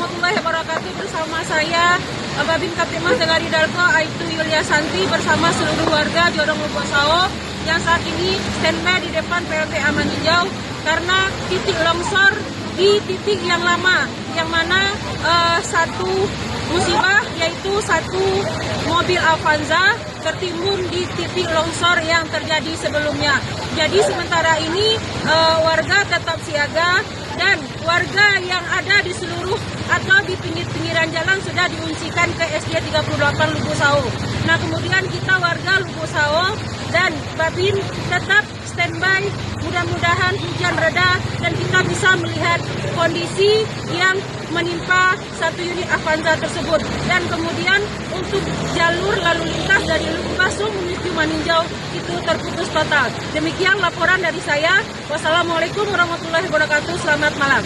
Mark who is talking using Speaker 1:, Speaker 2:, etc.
Speaker 1: warahmatullahi wabarakatuh. Bersama saya Babin Kaptimas Degari Dalko Aitu Yulia Santi bersama seluruh warga Jodong Lubosao yang saat ini standby di depan PLTA Maninjau karena titik longsor di titik yang lama, yang mana satu musibah yaitu satu mobil Avanza tertimbun di titik longsor yang terjadi sebelumnya. Jadi sementara ini warga tetap siaga dan warga yang ada di seluruh atau di pinggir-pinggiran jalan sudah diungsikan ke SD 38 Lubosao. Nah, kemudian kita warga Lubosao dan Babin tetap standby, mudah-mudahan hujan reda dan kita bisa melihat kondisi yang menimpa satu unit Avanza tersebut. Dan kemudian untuk jalur lalu lintas dari Lubukasung menuju Maninjau itu terputus total. Demikian laporan dari saya. Wassalamualaikum warahmatullahi wabarakatuh. Selamat malam.